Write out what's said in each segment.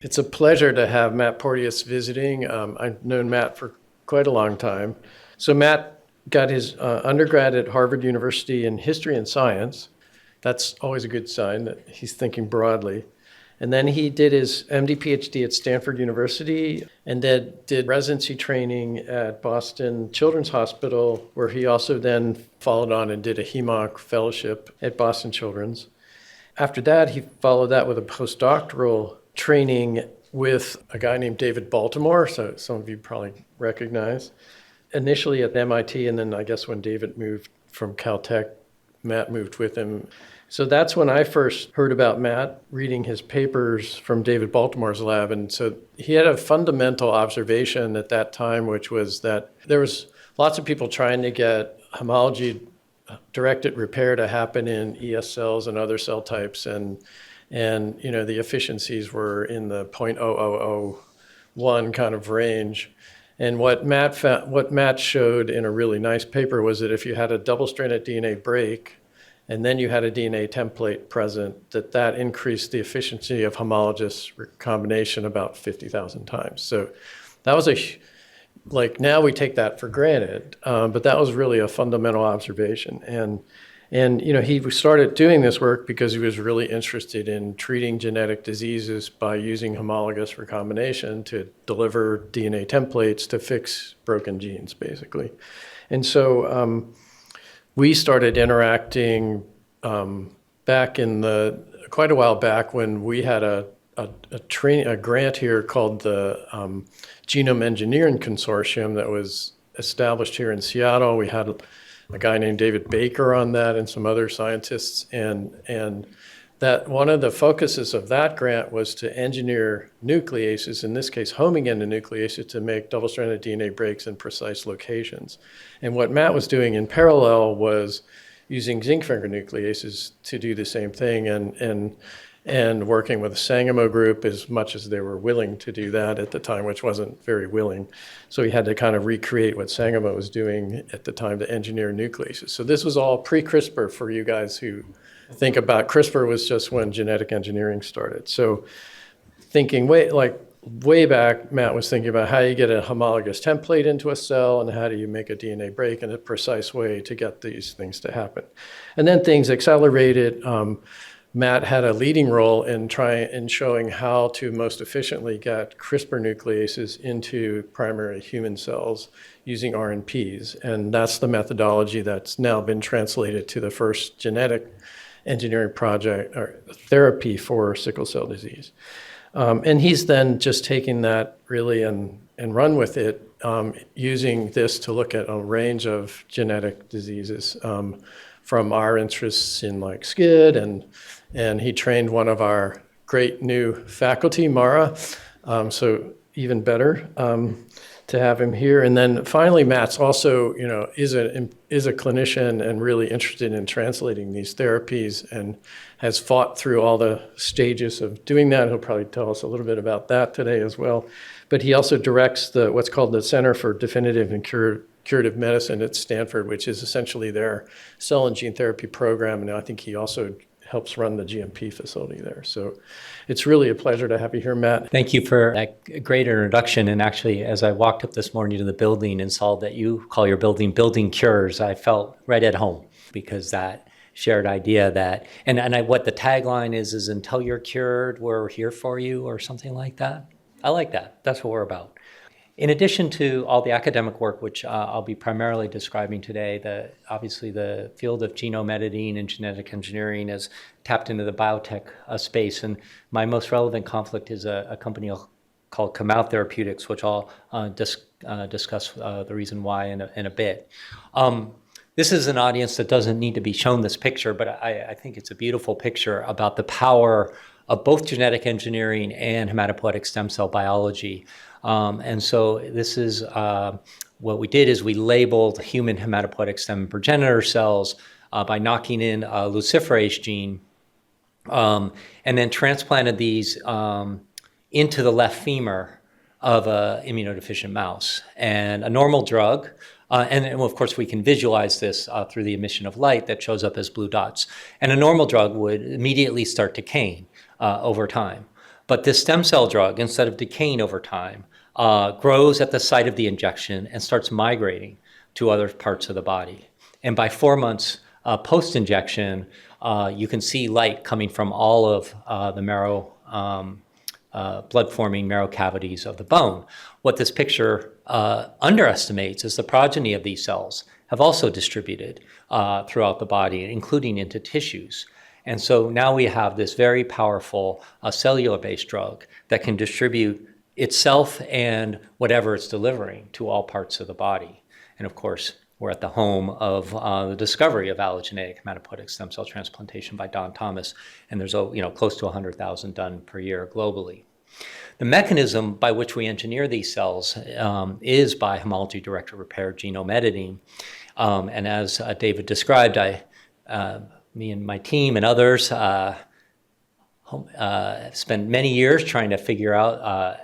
It's a pleasure to have Matt Porteus visiting. I've known Matt for quite a long time. So Matt got his undergrad at Harvard University in history and science. That's always a good sign that he's thinking broadly. And then he did his MD PhD at Stanford University and then did residency training at Boston Children's Hospital, where he also then followed on and did a HEMONC fellowship at Boston Children's. After that, he followed that with a postdoctoral training with a guy named David Baltimore, so some of you probably recognize. Initially at MIT, and then I guess when David moved from Caltech, Matt moved with him. So that's when I first heard about Matt, reading his papers from David Baltimore's lab. And so he had a fundamental observation at that time, which was that there was lots of people trying to get homology directed repair to happen in ES cells and other cell types, and the efficiencies were in the 0.0001 kind of range. And what Matt showed in a really nice paper was that if you had a double-stranded DNA break and then you had a DNA template present, that increased the efficiency of homologous recombination about 50,000 times. So that was now we take that for granted, but that was really a fundamental observation. And he started doing this work because he was really interested in treating genetic diseases by using homologous recombination to deliver DNA templates to fix broken genes, basically. And so we started interacting back in quite a while back when we had a grant here called the Genome Engineering Consortium that was established here in Seattle. We had a guy named David Baker on that and some other scientists, and that one of the focuses of that grant was to engineer nucleases, in this case homing into nucleases, to make double-stranded DNA breaks in precise locations. And what Matt was doing in parallel was using zinc finger nucleases to do the same thing, and working with the Sangamo group as much as they were willing to do that at the time, which wasn't very willing. So he had to kind of recreate what Sangamo was doing at the time to engineer nucleases. So this was all pre-CRISPR for you guys who think about CRISPR was just when genetic engineering started. So thinking way back, Matt was thinking about how you get a homologous template into a cell and how do you make a DNA break in a precise way to get these things to happen. And then things accelerated. Matt had a leading role in showing how to most efficiently get CRISPR nucleases into primary human cells using RNPs. And that's the methodology that's now been translated to the first genetic engineering project or therapy for sickle cell disease. And he's then just taken that really and run with it, using this to look at a range of genetic diseases, from our interests in like SCID, and he trained one of our great new faculty, Mara, so even better to have him here. And then finally, Matt's also, is a clinician and really interested in translating these therapies and has fought through all the stages of doing that. He'll probably tell us a little bit about that today as well. But he also directs what's called the Center for Definitive and Curative Medicine at Stanford, which is essentially their cell and gene therapy program. And I think he also helps run the GMP facility there. So it's really a pleasure to have you here, Matt. Thank you for that great introduction. And actually, as I walked up this morning to the building and saw that you call your building Building Cures, I felt right at home, because that shared idea that, what the tagline is until you're cured, we're here for you, or something like that. I like that. That's what we're about. In addition to all the academic work, which I'll be primarily describing today, obviously the field of genome editing and genetic engineering has tapped into the biotech space. And my most relevant conflict is a company called Therapies, which I'll discuss the reason why in a bit. This is an audience that doesn't need to be shown this picture, but I think it's a beautiful picture about the power of both genetic engineering and hematopoietic stem cell biology. And so this is what we did is we labeled human hematopoietic stem progenitor cells by knocking in a luciferase gene, and then transplanted these into the left femur of an immunodeficient mouse. And a normal drug, and of course we can visualize this through the emission of light that shows up as blue dots. And a normal drug would immediately start decaying over time. But this stem cell drug, instead of decaying over time, grows at the site of the injection and starts migrating to other parts of the body. And by 4 months post-injection, you can see light coming from all of the marrow, blood-forming marrow cavities of the bone. What this picture underestimates is the progeny of these cells have also distributed throughout the body, including into tissues. And so now we have this very powerful cellular-based drug that can distribute itself and whatever it's delivering to all parts of the body. And of course, we're at the home of the discovery of allogeneic hematopoietic stem cell transplantation by Don Thomas, and there's close to 100,000 done per year globally. The mechanism by which we engineer these cells is by homology-directed repair genome editing. And as David described, me and my team and others spent many years trying to figure out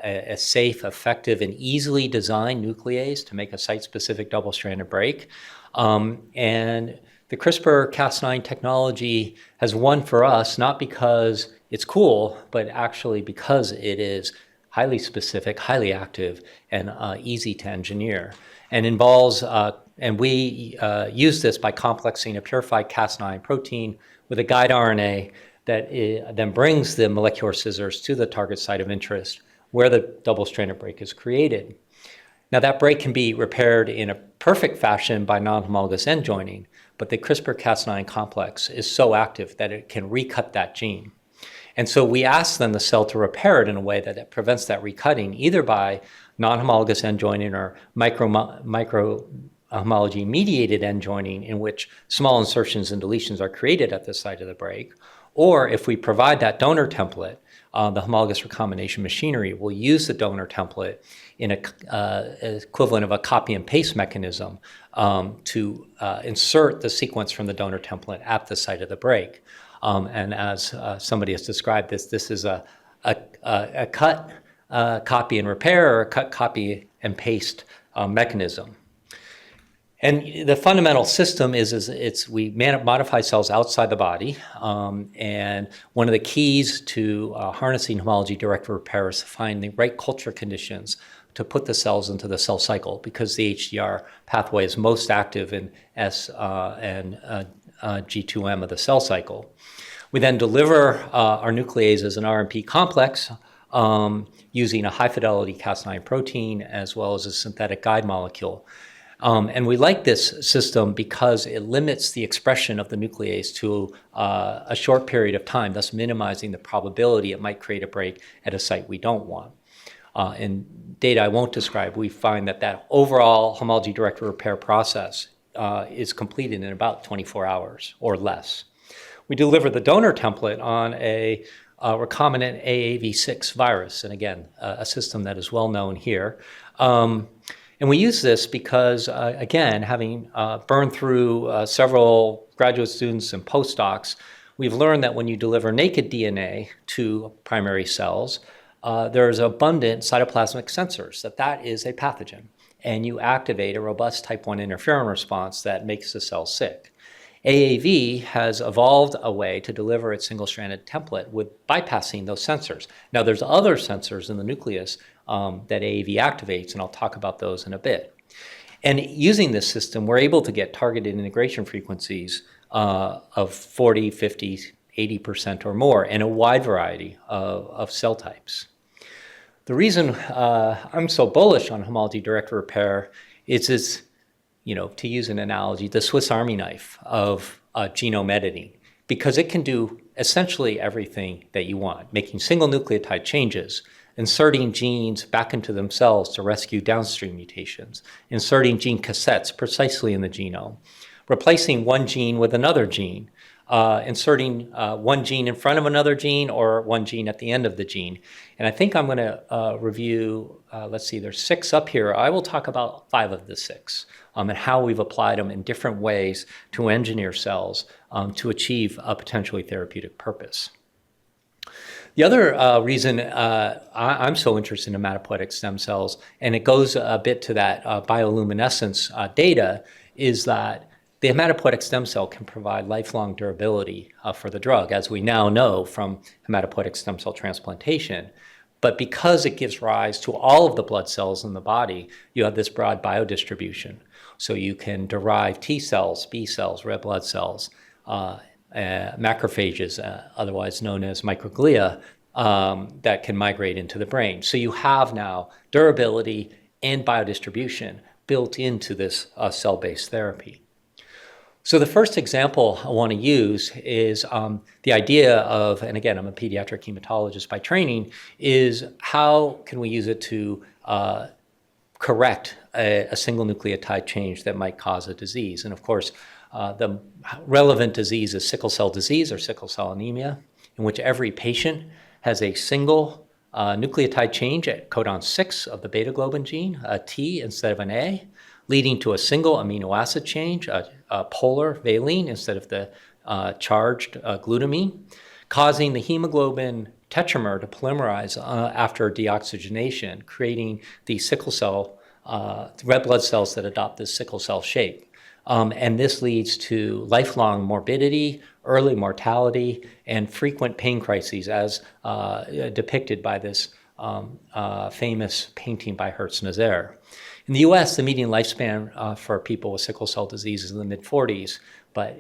a safe, effective, and easily designed nuclease to make a site-specific double-stranded break. And the CRISPR-Cas9 technology has won for us, not because it's cool, but actually because it is highly specific, highly active, and easy to engineer. And involves, and we use this by complexing a purified Cas9 protein with a guide RNA that then brings the molecular scissors to the target site of interest where the double-stranded break is created. Now that break can be repaired in a perfect fashion by non-homologous end joining, but the CRISPR-Cas9 complex is so active that it can recut that gene. And so we ask then the cell to repair it in a way that it prevents that recutting, either by non-homologous end joining or micro-homology-mediated end joining, in which small insertions and deletions are created at the site of the break, or if we provide that donor template, the homologous recombination machinery will use the donor template in an equivalent of a copy and paste mechanism to insert the sequence from the donor template at the site of the break. And as somebody has described this is a cut, copy and repair, or a cut, copy and paste mechanism. And the fundamental system is we modify cells outside the body, and one of the keys to harnessing homology-directed repair is to find the right culture conditions to put the cells into the cell cycle, because the HDR pathway is most active in S and G2M of the cell cycle. We then deliver our nuclease as an RNP complex using a high-fidelity Cas9 protein as well as a synthetic guide molecule. And we like this system because it limits the expression of the nuclease to a short period of time, thus minimizing the probability it might create a break at a site we don't want. In data I won't describe, we find that overall homology-directed repair process is completed in about 24 hours or less. We deliver the donor template on a recombinant AAV6 virus, and again, a system that is well known here. And we use this because, again, having burned through several graduate students and postdocs, we've learned that when you deliver naked DNA to primary cells, there's abundant cytoplasmic sensors, that is a pathogen. And you activate a robust type 1 interferon response that makes the cell sick. AAV has evolved a way to deliver its single-stranded template with bypassing those sensors. Now, there's other sensors in the nucleus that AAV activates, and I'll talk about those in a bit. And using this system, we're able to get targeted integration frequencies of 40, 50, 80% or more in a wide variety of cell types. The reason I'm so bullish on homology-directed repair is to use an analogy, the Swiss Army knife of genome editing, because it can do essentially everything that you want, making single nucleotide changes, inserting genes back into themselves to rescue downstream mutations, inserting gene cassettes precisely in the genome, replacing one gene with another gene, inserting one gene in front of another gene or one gene at the end of the gene. And I think I'm going to review, let's see, there's 6 up here. I will talk about 5 of the 6 and how we've applied them in different ways to engineer cells to achieve a potentially therapeutic purpose. The other reason I'm so interested in hematopoietic stem cells, and it goes a bit to that bioluminescence data, is that the hematopoietic stem cell can provide lifelong durability for the drug, as we now know from hematopoietic stem cell transplantation. But because it gives rise to all of the blood cells in the body, you have this broad biodistribution. So you can derive T cells, B cells, red blood cells, macrophages, otherwise known as microglia, that can migrate into the brain. So you have now durability and biodistribution built into this cell-based therapy. So the first example I want to use is the idea of, and again, I'm a pediatric hematologist by training, is how can we use it to correct a single nucleotide change that might cause a disease? And of course, the relevant disease is sickle cell disease or sickle cell anemia, in which every patient has a single nucleotide change at codon 6 of the beta globin gene, a T instead of an A, leading to a single amino acid change, a polar valine instead of the charged glutamine, causing the hemoglobin tetramer to polymerize after deoxygenation, creating the sickle cell, red blood cells that adopt this sickle cell shape. And this leads to lifelong morbidity, early mortality, and frequent pain crises, as depicted by this famous painting by Hertz-Nazaire. In the US, the median lifespan for people with sickle cell disease is in the mid-40s, but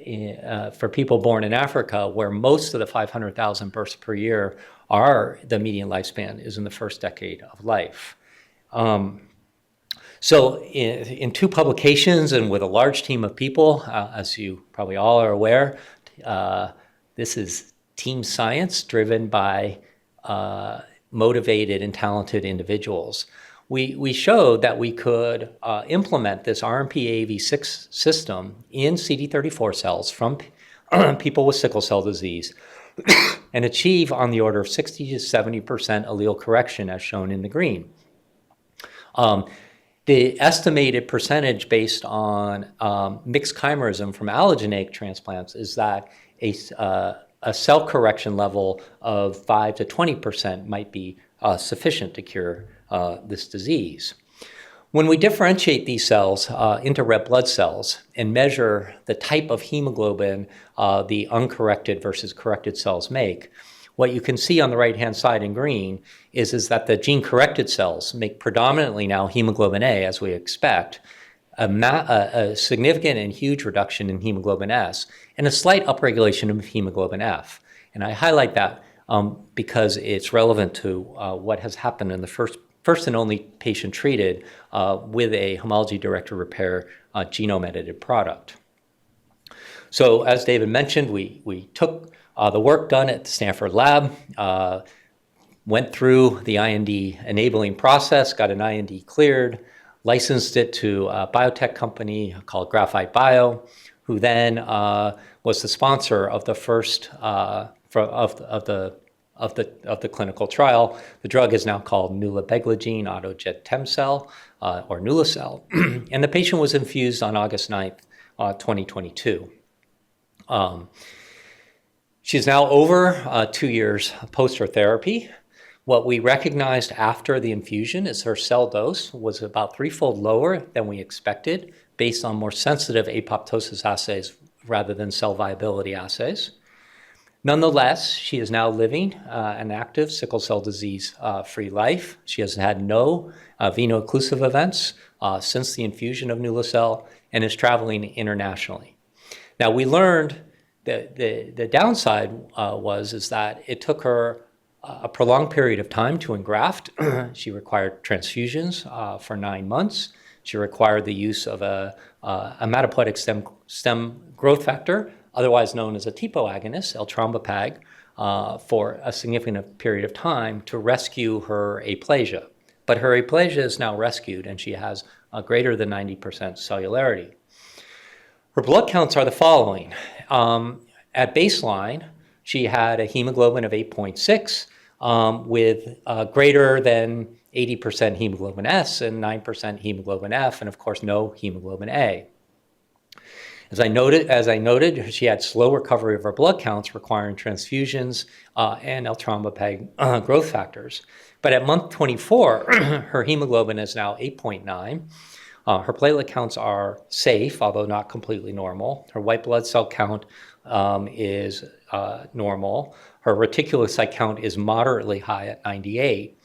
for people born in Africa, where most of the 500,000 births per year are, the median lifespan is in the first decade of life. So in two publications and with a large team of people, as you probably all are aware, this is team science driven by motivated and talented individuals. We showed that we could implement this RMP-AAV6 system in CD34 cells from people with sickle cell disease and achieve on the order of 60 to 70% allele correction, as shown in the green. The estimated percentage based on mixed chimerism from allogeneic transplants is that a cell correction level of 5 to 20% might be sufficient to cure this disease. When we differentiate these cells into red blood cells and measure the type of hemoglobin the uncorrected versus corrected cells make, what you can see on the right-hand side in green is that the gene-corrected cells make predominantly now hemoglobin A, as we expect, a significant and huge reduction in hemoglobin S, and a slight upregulation of hemoglobin F. And I highlight that because it's relevant to what has happened in the first and only patient treated with a homology-directed repair genome-edited product. So as David mentioned, we took the work done at the Stanford lab, went through the IND enabling process, got an IND cleared, licensed it to a biotech company called Graphite Bio, who then was the sponsor of the first of the clinical trial. The drug is now called nulabeglogene autoged-temcel, or Nulacel, and the patient was infused on August 9th, 2022. She's now over 2 years post her therapy. What we recognized after the infusion is her cell dose was about threefold lower than we expected based on more sensitive apoptosis assays rather than cell viability assays. Nonetheless, she is now living an active sickle cell disease free life. She has had no veno-occlusive events since the infusion of Nulacel and is traveling internationally. Now, we learned that the downside is that it took her a prolonged period of time to engraft. She required transfusions for 9 months. She required the use of a hematopoietic stem growth factor, otherwise known as a TPO agonist, eltrombopag, for a significant period of time to rescue her aplasia. But her aplasia is now rescued, and she has a greater than 90% cellularity. Her blood counts are the following. At baseline, she had a hemoglobin of 8.6 with greater than 80% hemoglobin S and 9% hemoglobin F, and of course no hemoglobin A. As I noted, she had slow recovery of her blood counts, requiring transfusions and eltrombopag growth factors. But at month 24, her hemoglobin is now 8.9. Her platelet counts are safe, although not completely normal. Her white blood cell count is normal. Her reticulocyte count is moderately high at 98.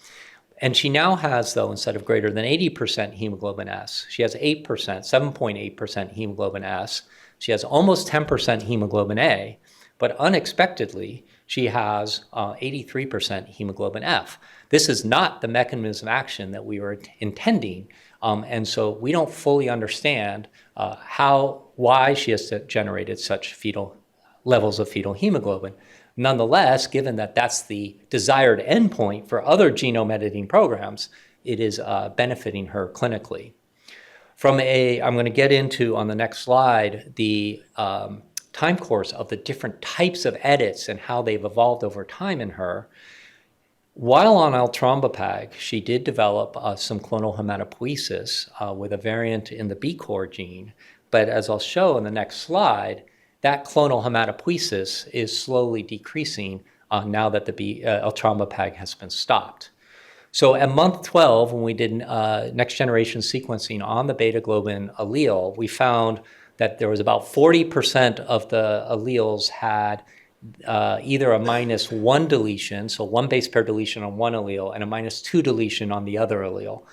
And she now has, though, instead of greater than 80% hemoglobin S, she has 8%, 7.8% hemoglobin S. She has almost 10% hemoglobin A, but unexpectedly, she has 83% hemoglobin F. This is not the mechanism of action that we were intending, and so we don't fully understand why she has generated such fetal levels of fetal hemoglobin. Nonetheless, given that that's the desired endpoint for other genome editing programs, it is benefiting her clinically. I'm going to get into on the next slide the time course of the different types of edits and how they've evolved over time in her. While on L-Trombopag, she did develop some clonal hematopoiesis with a variant in the B-core gene, but as I'll show in the next slide, that clonal hematopoiesis is slowly decreasing now that the L-Trombopag has been stopped. So at month 12, when we did next generation sequencing on the beta globin allele, we found that there was about 40% of the alleles had either a -1 deletion, so one base pair deletion on one allele, and a -2 deletion on the other allele.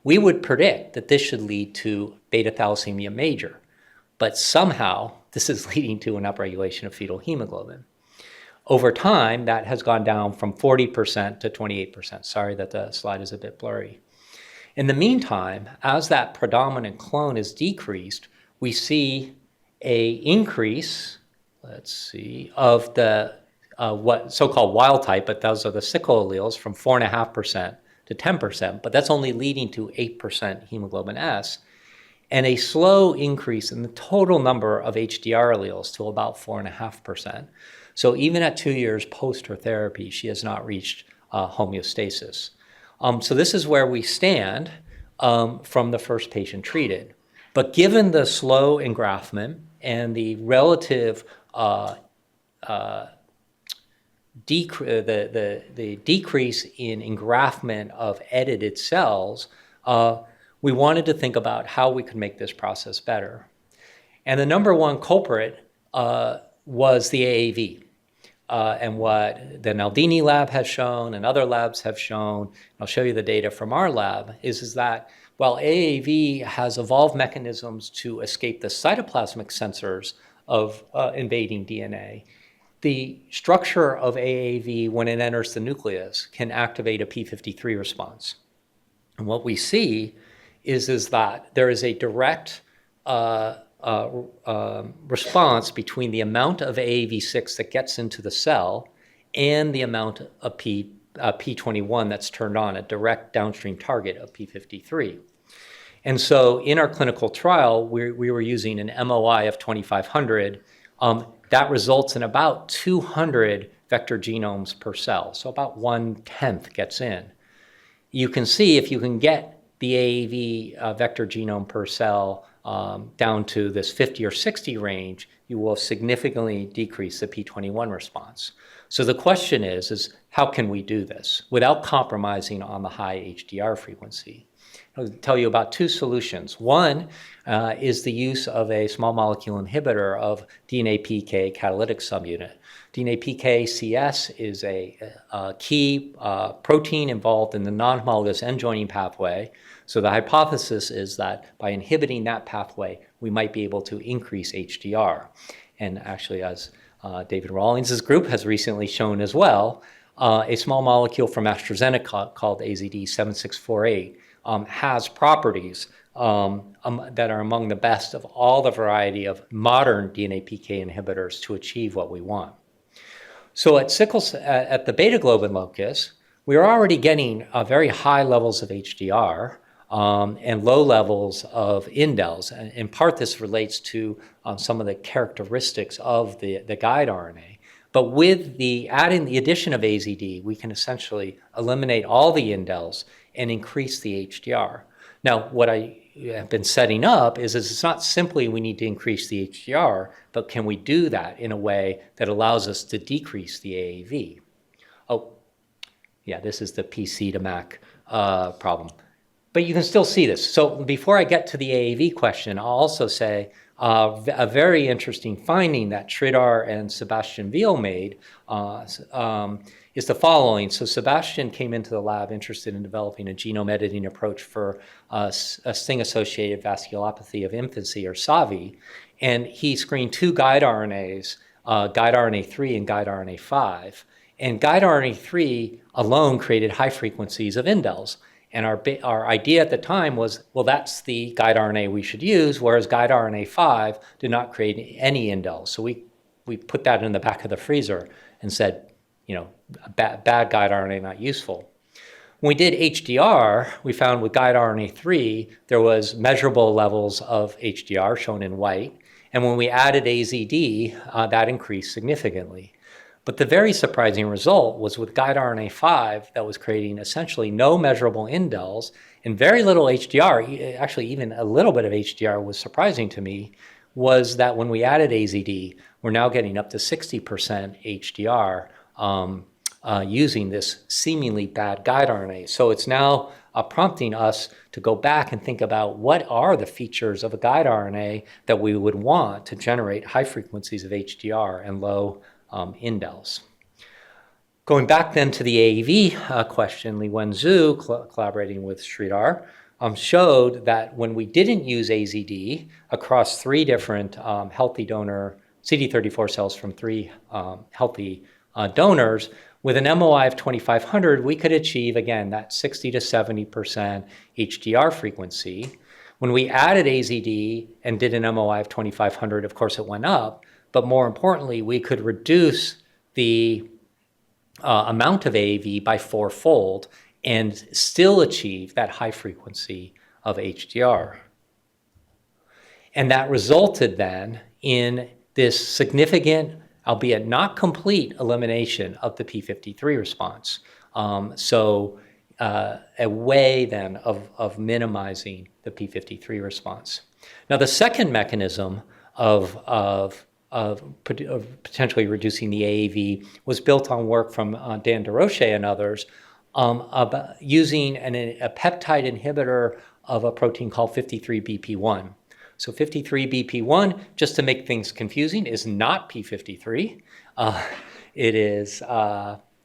We would predict that this should lead to beta thalassemia major, but somehow this is leading to an upregulation of fetal hemoglobin. Over time, that has gone down from 40% to 28%. Sorry that the slide is a bit blurry. In the meantime, as that predominant clone is decreased, we see a increase, of the what so-called wild type, but those are the sickle alleles, from 4.5% to 10%, but that's only leading to 8% hemoglobin S, and a slow increase in the total number of HDR alleles to about 4.5%. So even at 2 years post her therapy, she has not reached homeostasis. So this is where we stand from the first patient treated. But given the slow engraftment and the relative the decrease in engraftment of edited cells, we wanted to think about how we could make this process better. And the number one culprit was the AAV. And what the Naldini lab has shown and other labs have shown, I'll show you the data from our lab, is that while AAV has evolved mechanisms to escape the cytoplasmic sensors of invading DNA, the structure of AAV when it enters the nucleus can activate a p53 response. And what we see is that there is a direct response between the amount of AAV6 that gets into the cell and the amount of P21 that's turned on, a direct downstream target of P53. And so in our clinical trial, we were using an MOI of 2,500. That results in about 200 vector genomes per cell, so about 1/10 gets in. You can see if you can get the AAV vector genome per cell down to this 50 or 60 range, you will significantly decrease the P21 response. So the question is how can we do this without compromising on the high HDR frequency? I'll tell you about two solutions. One is the use of a small molecule inhibitor of DNA PK catalytic subunit. DNA PK CS is a key protein involved in the non-homologous end joining pathway. So the hypothesis is that by inhibiting that pathway, we might be able to increase HDR. And actually, as David Rawlings' group has recently shown as well, a small molecule from AstraZeneca called AZD7648 has properties that are among the best of all the variety of modern DNA PK inhibitors to achieve what we want. So at the beta globin locus, we are already getting very high levels of HDR and low levels of indels. And in part, this relates to some of the characteristics of the guide RNA. But with the addition of AZD, we can essentially eliminate all the indels and increase the HDR. Now, what I have been setting up is it's not simply we need to increase the HDR, but can we do that in a way that allows us to decrease the AAV? Oh, yeah, this is the PC to Mac problem. but you can still see this. So before I get to the AAV question, I'll also say a very interesting finding that Sridhar and Sebastian Veal made is the following. So Sebastian came into the lab interested in developing a genome editing approach for a sting-associated vasculopathy of infancy, or SAVI, and he screened 2 guide RNAs, guide RNA3 and guide RNA5, and guide RNA3 alone created high frequencies of indels. And our idea at the time was, well, that's the guide RNA we should use, whereas guide RNA5 did not create any indels. So we put that in the back of the freezer and said, bad guide RNA, not useful. When we did HDR, we found with guide RNA3, there was measurable levels of HDR shown in white. And when we added AZD, that increased significantly. But the very surprising result was with guide RNA5 that was creating essentially no measurable indels and very little HDR, actually even a little bit of HDR was surprising to me, was that when we added AZD, we're now getting up to 60% HDR using this seemingly bad guide RNA. So it's now prompting us to go back and think about what are the features of a guide RNA that we would want to generate high frequencies of HDR and low indels. Going back then to the AAV question, Li-Wen Zhu, collaborating with Sridhar, showed that when we didn't use AZD across 3 different healthy donor CD34 cells from 3 healthy donors, with an MOI of 2500, we could achieve, again, that 60 to 70% HDR frequency. When we added AZD and did an MOI of 2500, of course it went up, but more importantly, we could reduce the amount of AAV by 4-fold and still achieve that high frequency of HDR. And that resulted then in this significant, albeit not complete, elimination of the p53 response. A way then of minimizing the p53 response. Now, the second mechanism of potentially reducing the AAV was built on work from Dan DeRoche and others about using a peptide inhibitor of a protein called 53BP1. So 53BP1, just to make things confusing, is not p53. It is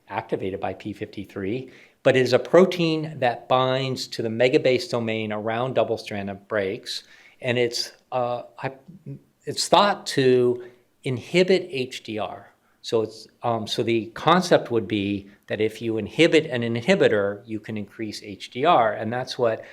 activated by p53, but it is a protein that binds to the megabase domain around double-stranded breaks, and it's thought to inhibit HDR. So the concept would be that if you inhibit an inhibitor, you can increase HDR, and that's what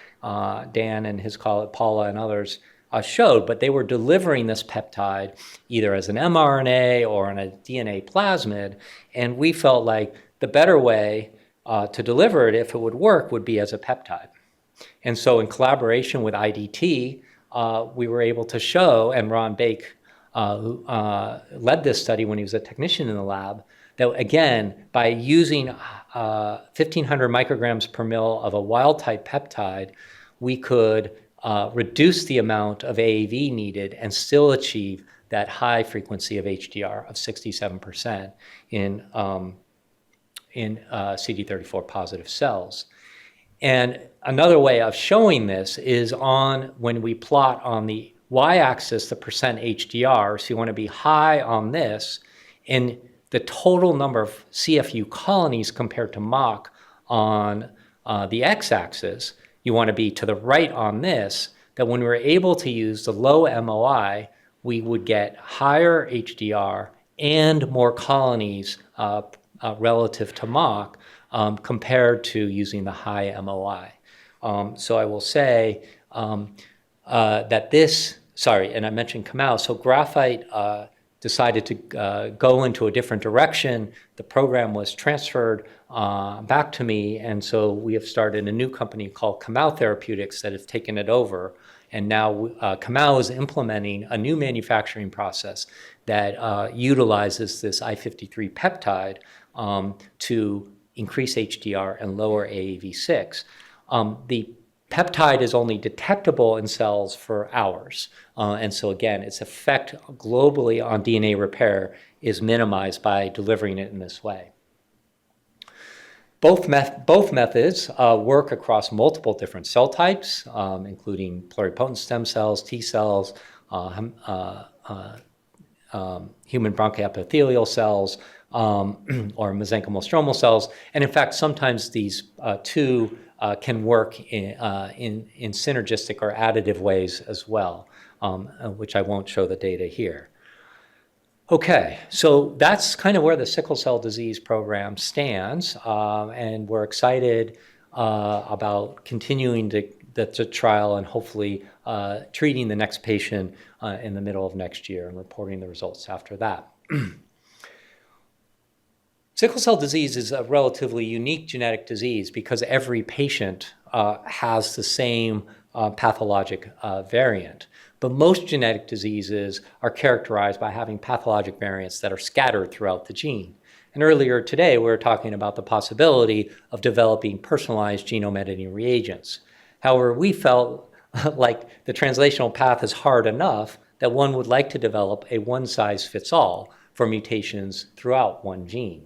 Dan and his colleague Paula and others showed. But they were delivering this peptide either as an mRNA or in a DNA plasmid, and we felt like the better way to deliver it, if it would work, would be as a peptide. And so in collaboration with IDT, we were able to show, and Ron Bake, who led this study when he was a technician in the lab, that again, by using 1,500 micrograms per mil of a wild-type peptide, we could reduce the amount of AAV needed and still achieve that high frequency of HDR of 67% in CD34 positive cells. And another way of showing this is when we plot on the y-axis the percent HDR, so you want to be high on this, and the total number of CFU colonies compared to Mach on the x-axis, you want to be to the right on this, that when we're able to use the low MOI, we would get higher HDR and more colonies relative to Mach compared to using the high MOI. So I will say that and I mentioned Kamau, so graphite decided to go into a different direction. The program was transferred back to me, and so we have started a new company called Kamau Therapeutics that has taken it over. And now Kamau is implementing a new manufacturing process that utilizes this I53 peptide to increase HDR and lower AAV6. The peptide is only detectable in cells for hours. And so again, its effect globally on DNA repair is minimized by delivering it in this way. Both methods work across multiple different cell types, including pluripotent stem cells, T cells, human bronchoepithelial cells, or mesenchymal stromal cells. And in fact, sometimes these two can work in synergistic or additive ways as well, which I won't show the data here. Okay, so that's kind of where the sickle cell disease program stands, and we're excited about continuing the trial and hopefully treating the next patient in the middle of next year and reporting the results after that. Sickle cell disease is a relatively unique genetic disease because every patient has the same pathologic variant. But most genetic diseases are characterized by having pathologic variants that are scattered throughout the gene. And earlier today, we were talking about the possibility of developing personalized genome editing reagents. However, we felt like the translational path is hard enough that one would like to develop a one-size-fits-all for mutations throughout one gene.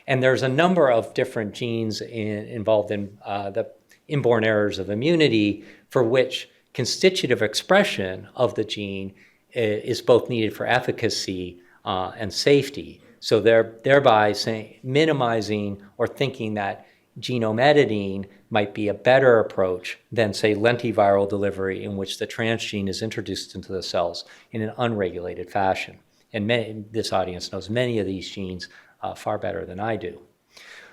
And there's a number of different genes involved in the inborn errors of immunity for which constitutive expression of the gene is both needed for efficacy and safety. So thereby minimizing or thinking that genome editing might be a better approach than, say, lentiviral delivery, in which the transgene is introduced into the cells in an unregulated fashion. And this audience knows many of these genes far better than I do.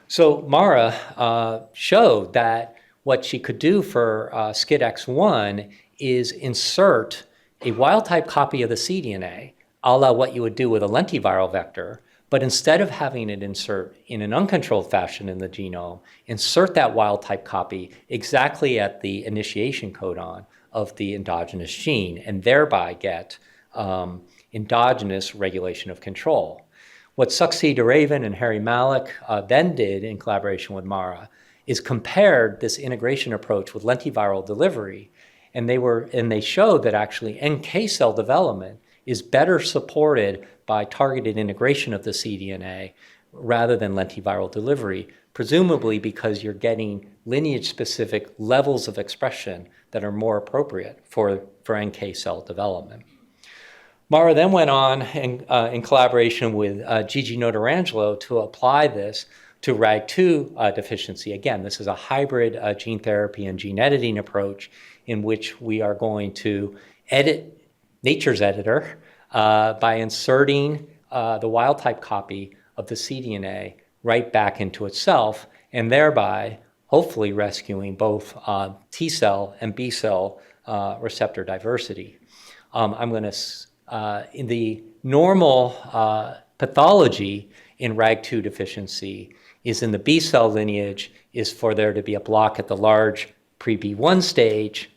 So Mara showed that what she could do for SCIDX1 is insert a wild-type copy of the cDNA, a la what you would do with a lentiviral vector, but instead of having it insert in an uncontrolled fashion in the genome, insert that wild-type copy exactly at the initiation codon of the endogenous gene, and thereby get endogenous regulation of control. What Sukhsi Deravan and Harry Malik then did in collaboration with Mara is compared this integration approach with lentiviral delivery, and they showed that actually NK cell development is better supported by targeted integration of the cDNA rather than lentiviral delivery, presumably because you're getting lineage-specific levels of expression that are more appropriate for NK cell development. Mara then went on in collaboration with Gigi Notarangelo to apply this to RAG2 deficiency. Again, this is a hybrid gene therapy and gene editing approach in which we are going to edit nature's editor by inserting the wild-type copy of the cDNA right back into itself, and thereby hopefully rescuing both T cell and B cell receptor diversity. I'm going to, in the normal pathology in RAG2 deficiency is in the B cell lineage is for there to be a block at the large pre-B1 stage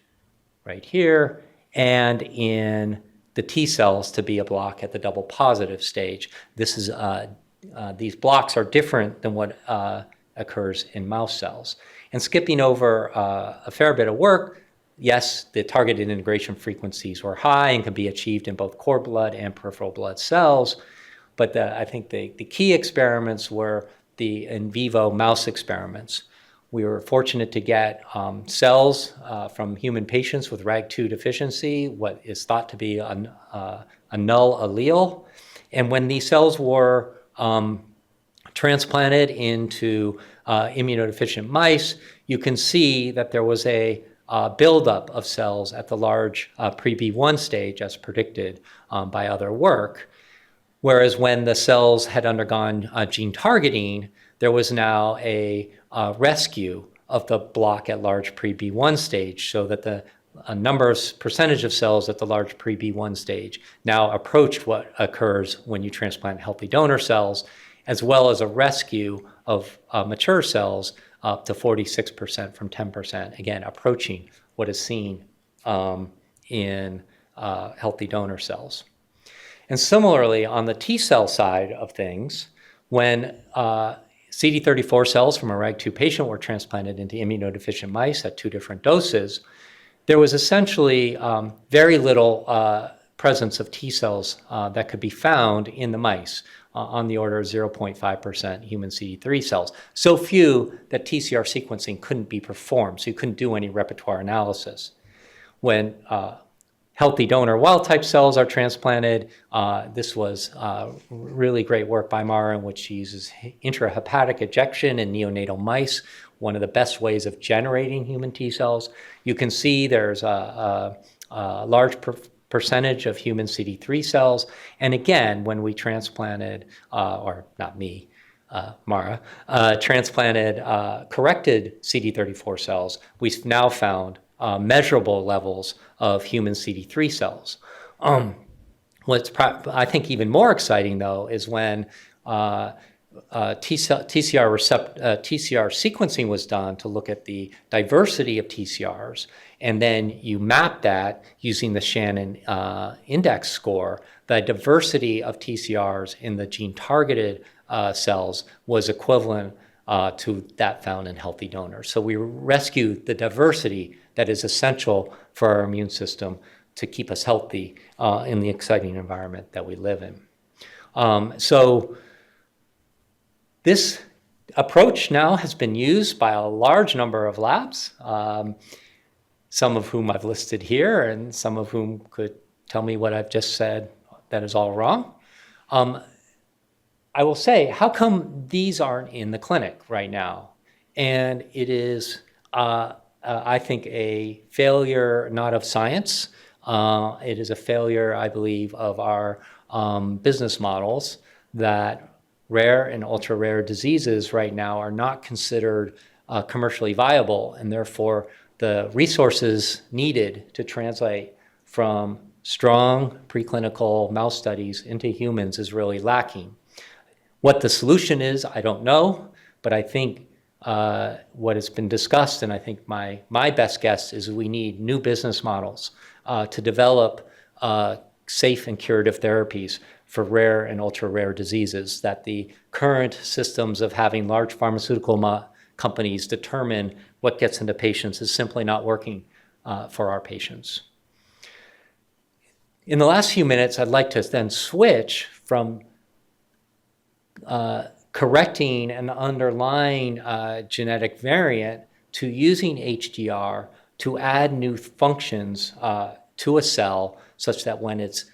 right here, and in the T cells to be a block at the double positive stage. This is these blocks are different than what occurs in mouse cells. And skipping over a fair bit of work, yes, the targeted integration frequencies were high and could be achieved in both cord blood and peripheral blood cells. But I think the key experiments were the in vivo mouse experiments. We were fortunate to get cells from human patients with RAG2 deficiency, what is thought to be a null allele. And when these cells were transplanted into immunodeficient mice, you can see that there was a buildup of cells at the large pre-B1 stage as predicted by other work. Whereas when the cells had undergone gene targeting, there was now a rescue of the block at large pre-B1 stage, so that the percentage of cells at the large pre-B1 stage now approached what occurs when you transplant healthy donor cells, as well as a rescue of mature cells up to 46% from 10%, again, approaching what is seen in healthy donor cells. And similarly, on the T cell side of things, when CD34 cells from a RAG2 patient were transplanted into immunodeficient mice at 2 different doses, there was essentially very little presence of T cells that could be found in the mice. on the order of 0.5% human CD3 cells. So few that TCR sequencing couldn't be performed, so you couldn't do any repertoire analysis. When healthy donor wild-type cells are transplanted, this was really great work by Mara, in which she uses intrahepatic ejection in neonatal mice, one of the best ways of generating human T cells. You can see there's a large percentage of human CD3 cells. And again, when we transplanted, or not me, Mara, transplanted corrected CD34 cells, we've now found measurable levels of human CD3 cells. What's I think even more exciting, though, is when TCR sequencing was done to look at the diversity of TCRs, and then you map that using the Shannon index score. The diversity of TCRs in the gene-targeted cells was equivalent to that found in healthy donors. So we rescued the diversity that is essential for our immune system to keep us healthy in the exciting environment that we live in. So this approach now has been used by a large number of labs, some of whom I've listed here, and some of whom could tell me what I've just said that is all wrong. I will say, how come these aren't in the clinic right now? And it is, I think, a failure not of science. It is a failure, I believe, of our business models, that rare and ultra-rare diseases right now are not considered commercially viable, and therefore the resources needed to translate from strong preclinical mouse studies into humans is really lacking. What the solution is, I don't know, but I think what has been discussed, and I think my best guess is we need new business models to develop safe and curative therapies for rare and ultra-rare diseases, that the current systems of having large pharmaceutical companies determine what gets into patients is simply not working for our patients. In the last few minutes, I'd like to then switch from correcting an underlying genetic variant to using HDR to add new functions to a cell, such that when it's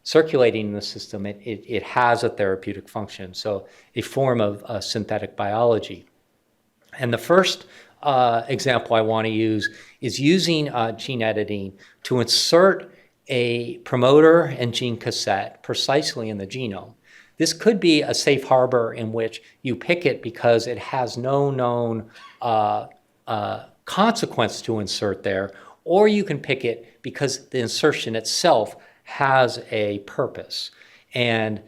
circulating in the system, it has a therapeutic function, so a form of synthetic biology. And the first example I want to use is using gene editing to insert a promoter and gene cassette precisely in the genome. This could be a safe harbor in which you pick it because it has no known consequence to insert there, or you can pick it because the insertion itself has a purpose. And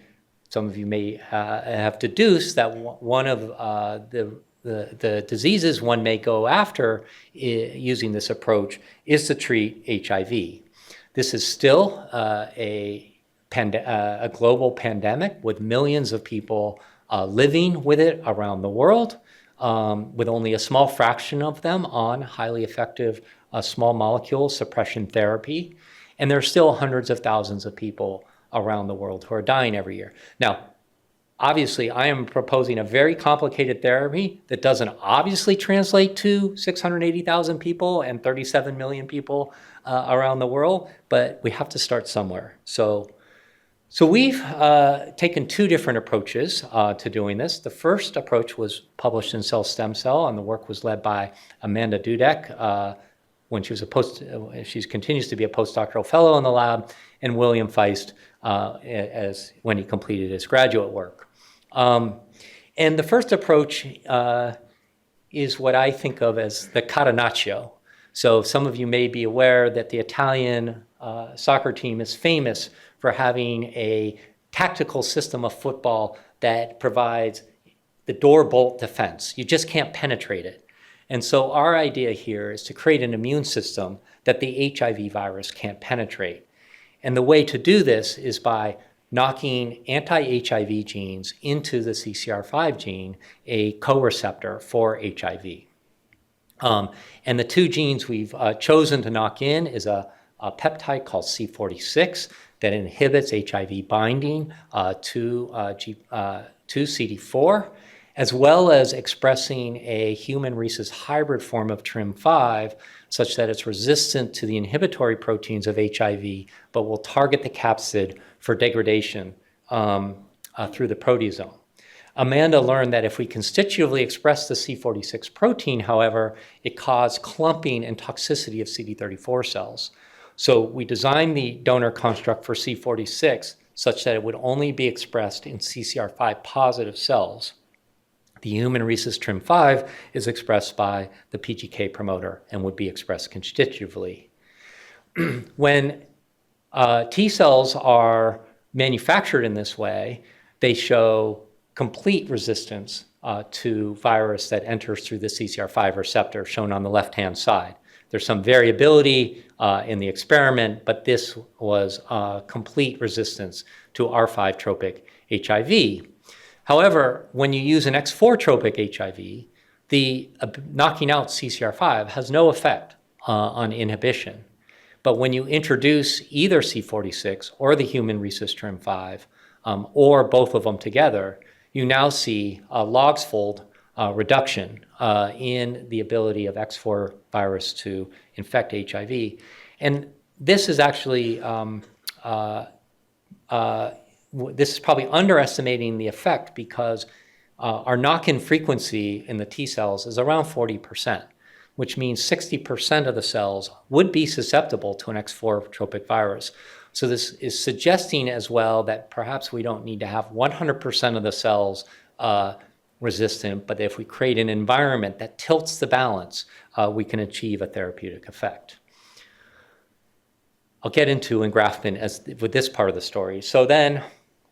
some of you may have deduced that one of the diseases one may go after using this approach is to treat HIV. This is still a global pandemic with millions of people living with it around the world, with only a small fraction of them on highly effective small molecule suppression therapy. And there are still hundreds of thousands of people around the world who are dying every year. Now, obviously, I am proposing a very complicated therapy that doesn't obviously translate to 680,000 people and 37 million people around the world, but we have to start somewhere. So we've taken two different approaches to doing this. The first approach was published in Cell Stem Cell, and the work was led by Amanda Dudek when she was she continues to be a postdoctoral fellow in the lab, and William Feist when he completed his graduate work. And the first approach is what I think of as the catenaccio. So some of you may be aware that the Italian soccer team is famous for having a tactical system of football that provides the door bolt defense. You just can't penetrate it. And so our idea here is to create an immune system that the HIV virus can't penetrate. And the way to do this is by knocking anti-HIV genes into the CCR5 gene, a co-receptor for HIV. And the two genes we've chosen to knock in is a peptide called C46 that inhibits HIV binding to CD4, as well as expressing a human rhesus hybrid form of TRIM5 such that it's resistant to the inhibitory proteins of HIV, but will target the capsid for degradation through the proteasome. Amanda learned that if we constitutively express the C46 protein, however, it caused clumping and toxicity of CD34 cells. So we designed the donor construct for C46 such that it would only be expressed in CCR5 positive cells. The human rhesus TRIM5 is expressed by the PGK promoter and would be expressed constitutively. When T cells are manufactured in this way, they show complete resistance to virus that enters through the CCR5 receptor, shown on the left-hand side. There's some variability in the experiment, but this was complete resistance to R5 tropic HIV. However, when you use an X4 tropic HIV, the knocking out CCR5 has no effect on inhibition. But when you introduce either C46 or the human rhesus TRIM5, or both of them together, you now see a logs fold reduction in the ability of X4 virus to infect HIV. And this is actually, this is probably underestimating the effect because our knock-in frequency in the T cells is around 40%, which means 60% of the cells would be susceptible to an X4 tropic virus. So this is suggesting as well that perhaps we don't need to have 100% of the cells resistant, but if we create an environment that tilts the balance, we can achieve a therapeutic effect. I'll get into engraftment with this part of the story. So then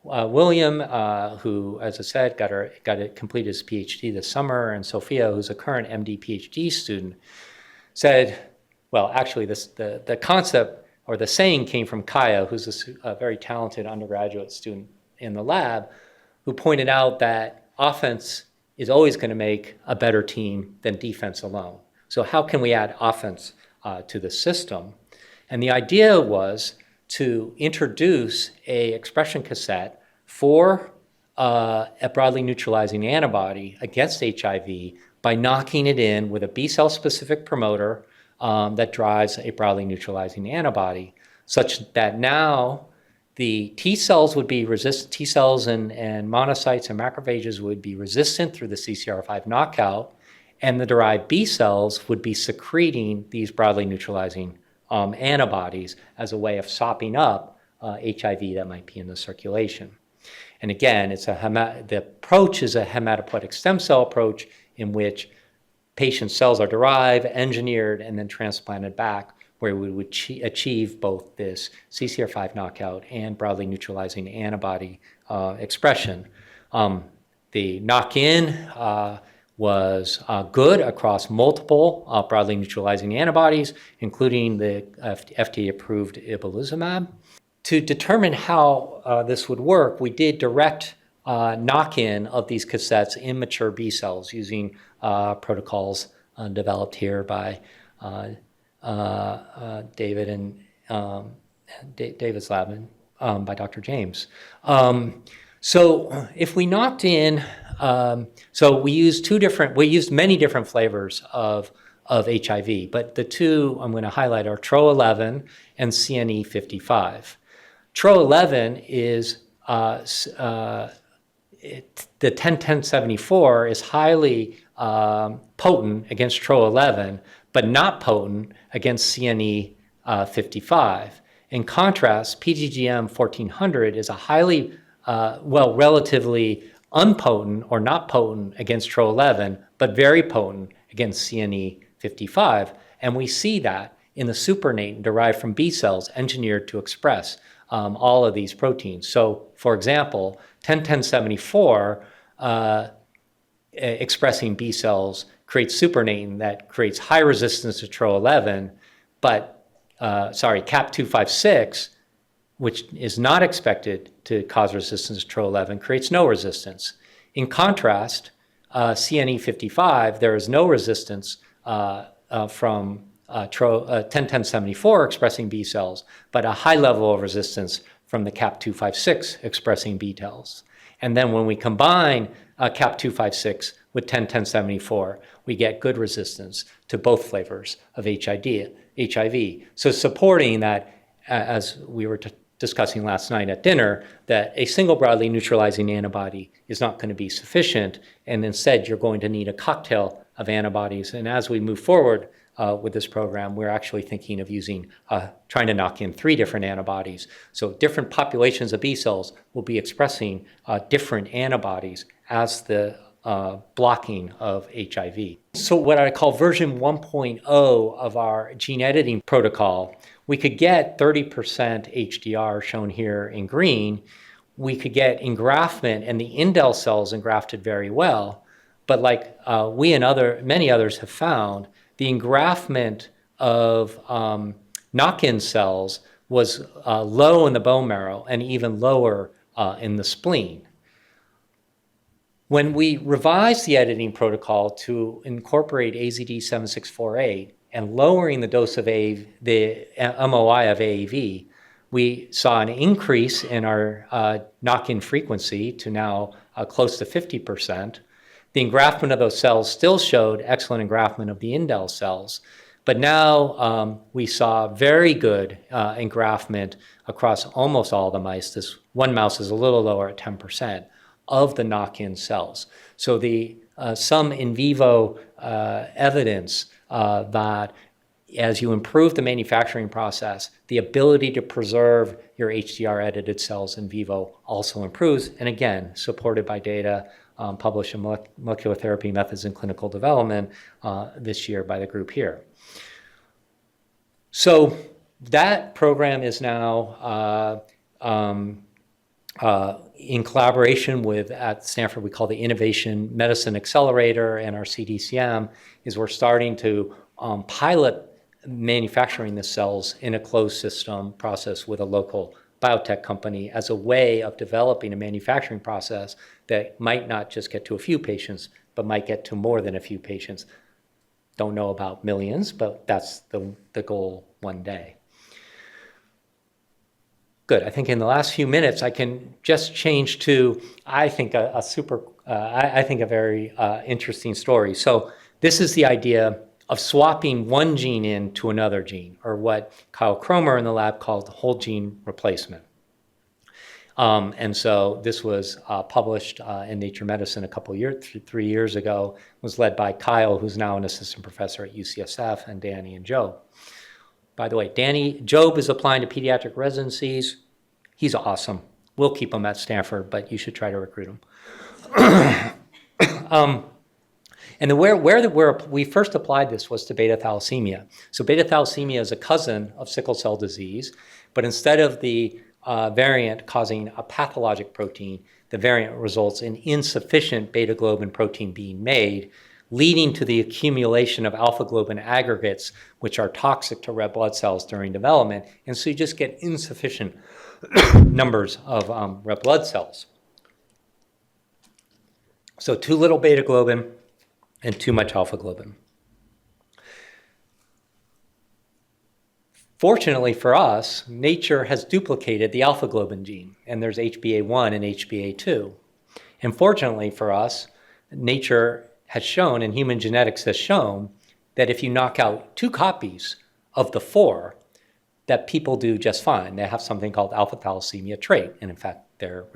William, who, as I said, completed his PhD this summer, and Sophia, who's a current MD PhD student, said, well, actually the concept or the saying came from Kaya, who's a very talented undergraduate student in the lab, who pointed out that offense is always going to make a better team than defense alone. So how can we add offense to the system? And the idea was to introduce a expression cassette for a broadly neutralizing antibody against HIV by knocking it in with a B-cell specific promoter that drives a broadly neutralizing antibody, such that now the T cells would be resistant, T cells and monocytes and macrophages would be resistant through the CCR5 knockout, and the derived B cells would be secreting these broadly neutralizing antibodies as a way of sopping up HIV that might be in the circulation. And again, the approach is a hematopoietic stem cell approach in which patient cells are derived, engineered, and then transplanted back, where we would achieve both this CCR5 knockout and broadly neutralizing antibody expression. The knock-in was good across multiple broadly neutralizing antibodies, including the FDA-approved iberdomide. To determine how this would work, we did direct knock-in of these cassettes in mature B cells using protocols developed here by David's lab and by Dr. James. So if we knocked in, so we used many different flavors of HIV, but the two I'm going to highlight are TRO11 and CNE55. TRO11 is the 101074 is highly potent against TRO11, but not potent against CNE55. In contrast, PGGM 1400 is a highly, relatively unpotent or not potent against TRO11, but very potent against CNE55. And we see that in the supernatant derived from B cells engineered to express all of these proteins. So, for example, 101074 expressing B cells creates supernatant that creates high resistance to TRO11, but, CAP256, which is not expected to cause resistance to TRO11, creates no resistance. In contrast, CNE55, there is no resistance from 101074 expressing B cells, but a high level of resistance from the CAP256 expressing B cells. And then when we combine CAP256 with 101074, we get good resistance to both flavors of HIV. So supporting that, as we were discussing last night at dinner, that a single broadly neutralizing antibody is not going to be sufficient, and instead you're going to need a cocktail of antibodies. And as we move forward with this program, we're actually thinking of using, trying to knock in 3 different antibodies. So different populations of B cells will be expressing different antibodies as the blocking of HIV. So what I call version 1.0 of our gene editing protocol, we could get 30% HDR shown here in green. We could get engraftment, and the indel cells engrafted very well. But like we and many others have found, the engraftment of knock-in cells was low in the bone marrow and even lower in the spleen. When we revised the editing protocol to incorporate AZD7648 and lowering the dose of the MOI of AAV, we saw an increase in our knock-in frequency to now close to 50%. The engraftment of those cells still showed excellent engraftment of the indel cells, but now we saw very good engraftment across almost all the mice. This one mouse is a little lower at 10% of the knock-in cells. So the some in vivo evidence that as you improve the manufacturing process, the ability to preserve your HDR edited cells in vivo also improves, and again, supported by data published in Molecular Therapy Methods in Clinical Development this year by the group here. So that program is now in collaboration with, at Stanford, we call the Innovation Medicine Accelerator, and our CDCM, is we're starting to pilot manufacturing the cells in a closed system process with a local biotech company as a way of developing a manufacturing process that might not just get to a few patients, but might get to more than a few patients. Don't know about millions, but that's the goal one day. Good. I think in the last few minutes, I can just change to, I think, a very interesting story. So this is the idea of swapping one gene into another gene, or what Kyle Cromer in the lab called whole gene replacement. And so this was published in Nature Medicine a couple years, 3 years ago. It was led by Kyle, who's now an assistant professor at UCSF, and Danny and Joe. By the way, Job is applying to pediatric residencies. He's awesome. We'll keep him at Stanford, but you should try to recruit him. And where we first applied this was to beta thalassemia. So beta thalassemia is a cousin of sickle cell disease, but instead of the variant causing a pathologic protein, the variant results in insufficient beta globin protein being made, leading to the accumulation of alpha globin aggregates, which are toxic to red blood cells during development. And so you just get insufficient numbers of red blood cells. So too little beta globin and too much alpha globin. Fortunately for us, nature has duplicated the alpha globin gene, and there's HbA1 and HbA2. And fortunately for us, nature has shown, and human genetics has shown, that if you knock out 2 copies of the 4, that people do just fine. They have something called alpha thalassemia trait, and in fact, they're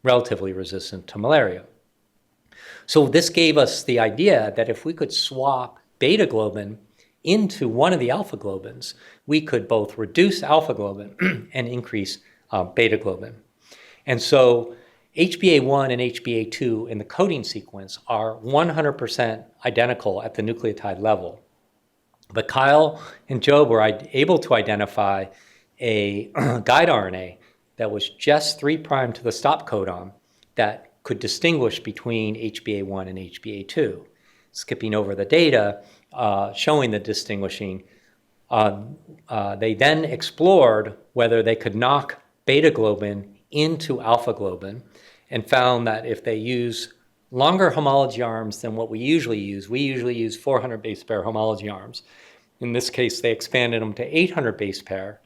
relatively resistant to malaria. So this gave us the idea that if we could swap beta globin into one of the alpha globins, we could both reduce alpha globin and increase beta globin. And so HbA1 and HbA2 in the coding sequence are 100% identical at the nucleotide level. But Kyle and Job were able to identify a guide RNA that was just 3' to the stop codon that could distinguish between HbA1 and HbA2. Skipping over the data, showing the distinguishing, they then explored whether they could knock beta globin into alpha globin, and found that if they use longer homology arms than what we usually use 400 base pair homology arms, in this case, they expanded them to 800 base pair,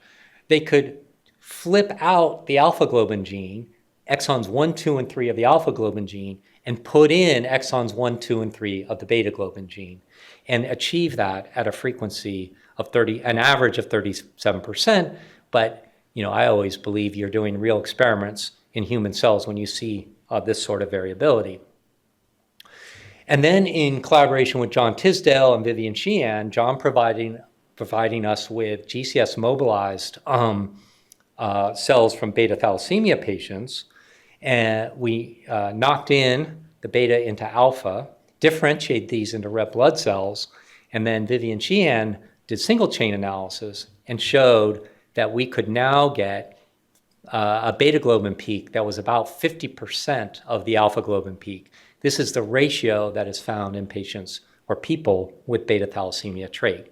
they could flip out the alpha globin gene, exons 1, 2, and 3 of the alpha globin gene, and put in exons 1, 2, and 3 of the beta globin gene, and achieve that at a frequency of an average of 37%. But I always believe you're doing real experiments in human cells when you see this sort of variability. And then in collaboration with John Tisdale and Vivian Sheehan, John providing us with GCS mobilized cells from beta thalassemia patients, and we knocked in the beta into alpha, differentiate these into red blood cells, and then Vivian Sheehan did single chain analysis and showed that we could now get a beta globin peak that was about 50% of the alpha globin peak. This is the ratio that is found in patients or people with beta thalassemia trait.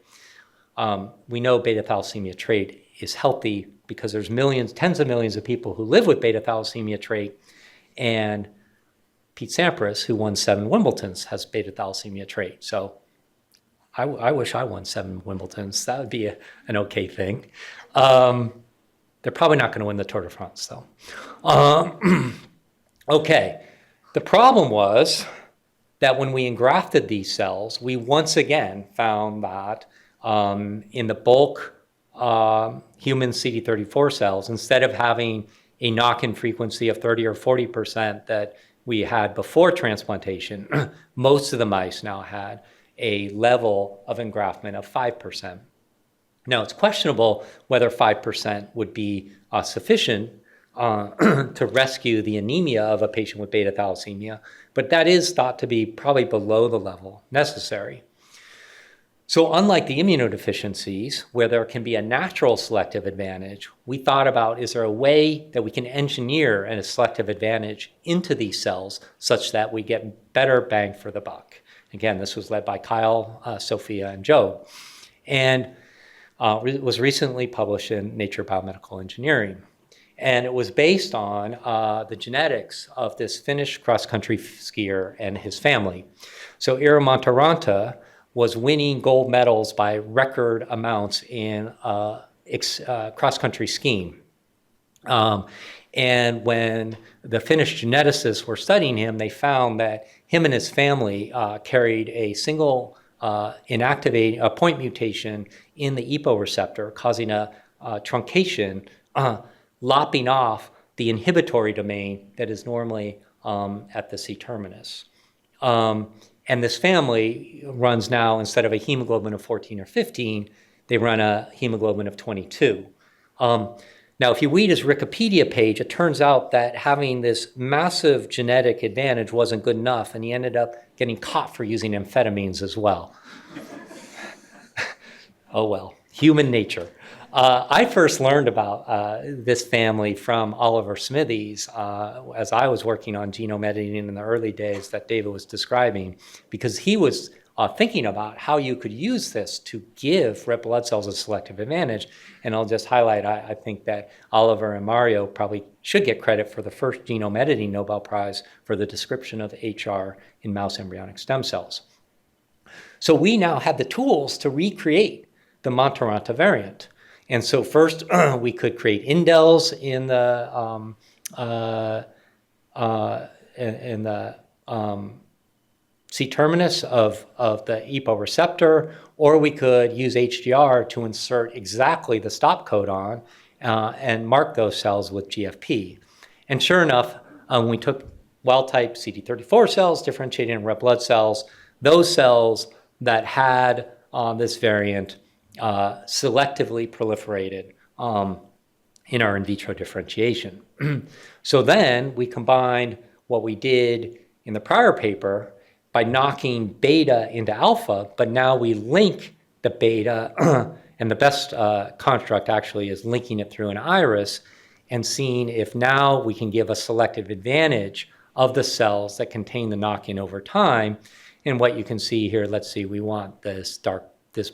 We know beta thalassemia trait is healthy because there's tens of millions of people who live with beta thalassemia trait, and Pete Sampras, who won 7 Wimbledons, has beta thalassemia trait. So I wish I won 7 Wimbledons. That would be an okay thing. They're probably not going to win the Tour de France, though. Okay. The problem was that when we engrafted these cells, we once again found that in the bulk human CD34 cells, instead of having a knock-in frequency of 30 or 40% that we had before transplantation, most of the mice now had a level of engraftment of 5%. Now, it's questionable whether 5% would be sufficient to rescue the anemia of a patient with beta thalassemia, but that is thought to be probably below the level necessary. So unlike the immunodeficiencies, where there can be a natural selective advantage, we thought about, is there a way that we can engineer a selective advantage into these cells such that we get better bang for the buck? Again, this was led by Kyle, Sophia, and Joe. And it was recently published in Nature Biomedical Engineering. And it was based on the genetics of this Finnish cross-country skier and his family. So Eero Montaranta was winning gold medals by record amounts in cross-country skiing. And when the Finnish geneticists were studying him, they found that him and his family carried a single inactivating point mutation in the EPO receptor, causing a truncation, lopping off the inhibitory domain that is normally at the C-terminus. And this family runs now, instead of a hemoglobin of 14 or 15, they run a hemoglobin of 22. Now, if you read his Wikipedia page, it turns out that having this massive genetic advantage wasn't good enough, and he ended up getting caught for using amphetamines as well. Oh well, human nature. I first learned about this family from Oliver Smithies as I was working on genome editing in the early days that David was describing, because he was thinking about how you could use this to give red blood cells a selective advantage. And I'll just highlight, I think that Oliver and Mario probably should get credit for the first genome editing Nobel Prize for the description of HR in mouse embryonic stem cells. So we now had the tools to recreate the Montaranta variant. And so first, we could create indels in the C-terminus of the EPO receptor, or we could use HDR to insert exactly the stop codon and mark those cells with GFP. And sure enough, we took wild-type CD34 cells, differentiated in red blood cells. Those cells that had this variant selectively proliferated in our in vitro differentiation. So then we combined what we did in the prior paper by knocking beta into alpha, but now we link the beta, and the best construct actually is linking it through an iris and seeing if now we can give a selective advantage of the cells that contain the knock-in over time. And what you can see here, let's see, we want this